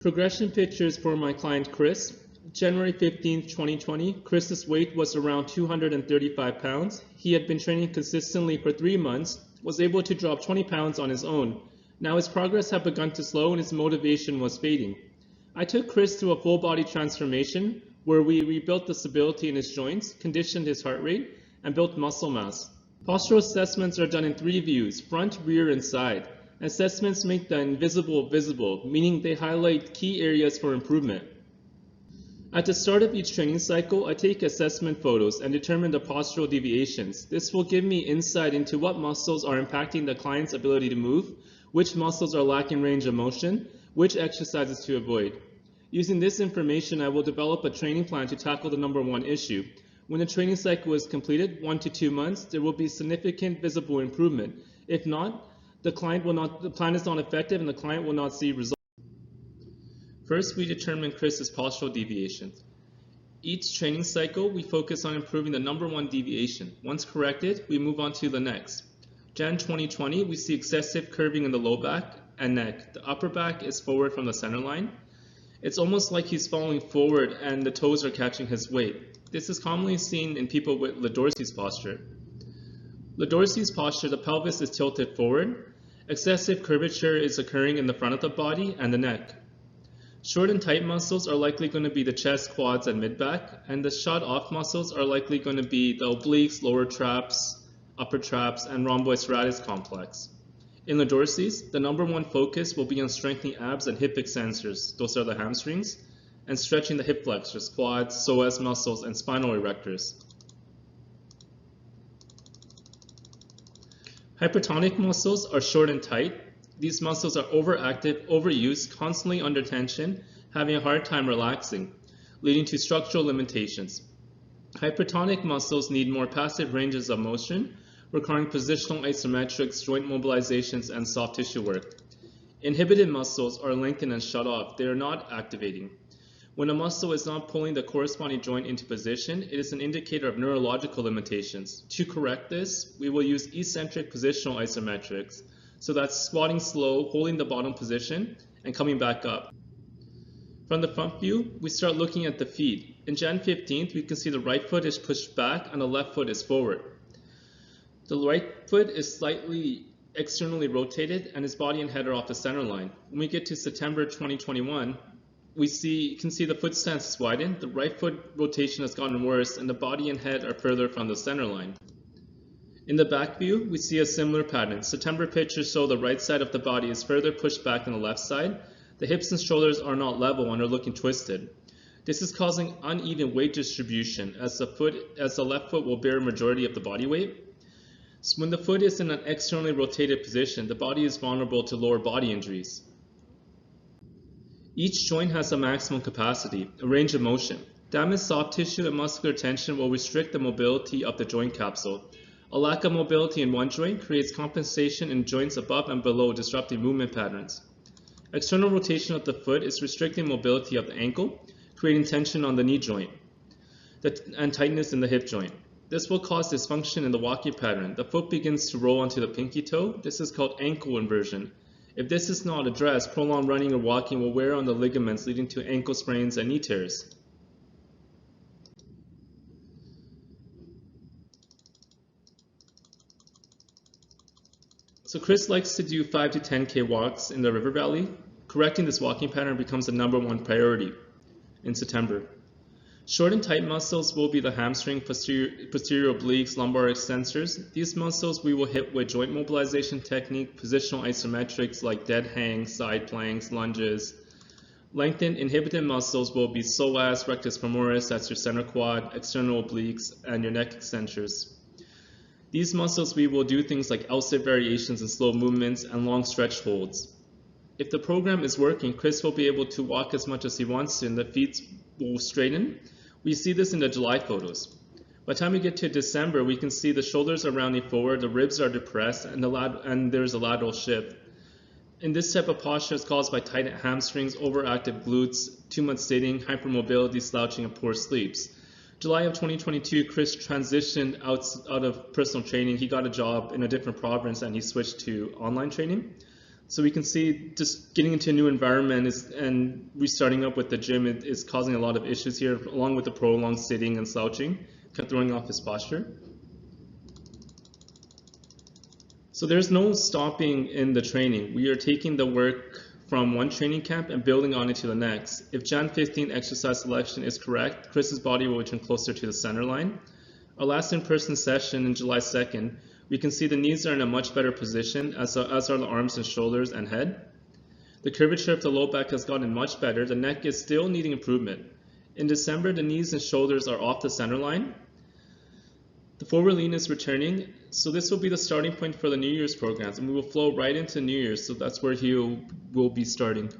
Progression pictures for my client Chris. January 15th, 2020, Chris's weight was around 235 pounds. He had been training consistently for 3 months, was able to drop 20 pounds on his own. Now his progress had begun to slow and his motivation was fading. I took Chris through a full body transformation where we rebuilt the stability in his joints, conditioned his heart rate, and built muscle mass. Postural assessments are done in 3 views, front, rear, and side. Assessments make the invisible visible, meaning they highlight key areas for improvement. At the start of each training cycle, I take assessment photos and determine the postural deviations. This will give me insight into what muscles are impacting the client's ability to move, which muscles are lacking range of motion, which exercises to avoid. Using this information, I will develop a training plan to tackle the number 1 issue. When the training cycle is completed, 1 to 2 months, there will be significant visible improvement. If not, the plan is not effective and the client will not see results. First, we determine Chris's postural deviations. Each training cycle, we focus on improving the number 1 deviation. Once corrected, we move on to the next. Jan 2020, we see excessive curving in the low back and neck. The upper back is forward from the center line. It's almost like he's falling forward and the toes are catching his weight. This is commonly seen in people with Ladorce's posture. Ladorce's posture, the pelvis is tilted forward. Excessive curvature is occurring in the front of the body and the neck. Short and tight muscles are likely going to be the chest, quads, and mid-back, and the shut-off muscles are likely going to be the obliques, lower traps, upper traps, and rhomboid serratus complex. In Ladorce's, the number 1 focus will be on strengthening abs and hip extensors, those are the hamstrings, and stretching the hip flexors, quads, psoas muscles, and spinal erectors. Hypertonic muscles are short and tight. These muscles are overactive, overused, constantly under tension, having a hard time relaxing, leading to structural limitations. Hypertonic muscles need more passive ranges of motion, requiring positional isometrics, joint mobilizations, and soft tissue work. Inhibited muscles are lengthened and shut off. They are not activating. When a muscle is not pulling the corresponding joint into position, it is an indicator of neurological limitations. To correct this, we will use eccentric positional isometrics. So that's squatting slow, holding the bottom position, and coming back up. From the front view, we start looking at the feet. In Jan 15th, we can see the right foot is pushed back and the left foot is forward. The right foot is slightly externally rotated and his body and head are off the center line. When we get to September 2021, you can see the foot stance is widened, the right foot rotation has gotten worse, and the body and head are further from the center line. In the back view, we see a similar pattern. September pictures show the right side of the body is further pushed back than the left side. The hips and shoulders are not level and are looking twisted. This is causing uneven weight distribution as the left foot will bear a majority of the body weight. So when the foot is in an externally rotated position, the body is vulnerable to lower body injuries. Each joint has a maximum capacity, a range of motion. Damaged soft tissue and muscular tension will restrict the mobility of the joint capsule. A lack of mobility in one joint creates compensation in joints above and below, disrupting movement patterns. External rotation of the foot is restricting mobility of the ankle, creating tension on the knee joint and tightness in the hip joint. This will cause dysfunction in the walking pattern. The foot begins to roll onto the pinky toe. This is called ankle inversion. If this is not addressed, prolonged running or walking will wear on the ligaments, leading to ankle sprains and knee tears. So Chris likes to do 5 to 10K walks in the river valley. Correcting this walking pattern becomes the number 1 priority in September. Short and tight muscles will be the hamstring, posterior obliques, lumbar extensors. These muscles we will hit with joint mobilization technique, positional isometrics like dead hangs, side planks, lunges. Lengthened inhibited muscles will be psoas, rectus femoris, that's your center quad, external obliques, and your neck extensors. These muscles we will do things like L-sit variations and slow movements and long stretch holds. If the program is working, Chris will be able to walk as much as he wants to and the feet will straighten. We see this in the July photos. By the time we get to December, we can see the shoulders are rounding forward, the ribs are depressed, and there's a lateral shift. In this type of posture, it's caused by tight hamstrings, overactive glutes, too much sitting, hypermobility, slouching, and poor sleeps. July of 2022, Chris transitioned out of personal training. He got a job in a different province and he switched to online training. So we can see just getting into a new environment and restarting up with the gym is causing a lot of issues here, along with the prolonged sitting and slouching, throwing off his posture. So there's no stopping in the training. We are taking the work from one training camp and building on it to the next. If Jan 15 exercise selection is correct, Chris's body will return closer to the center line. Our last in-person session in July 2nd, we can see the knees are in a much better position, as are the arms and shoulders and head. The curvature of the low back has gotten much better. The neck is still needing improvement. In December, the knees and shoulders are off the center line. The forward lean is returning, so this will be the starting point for the New Year's programs, and we will flow right into New Year's, so that's where he will be starting.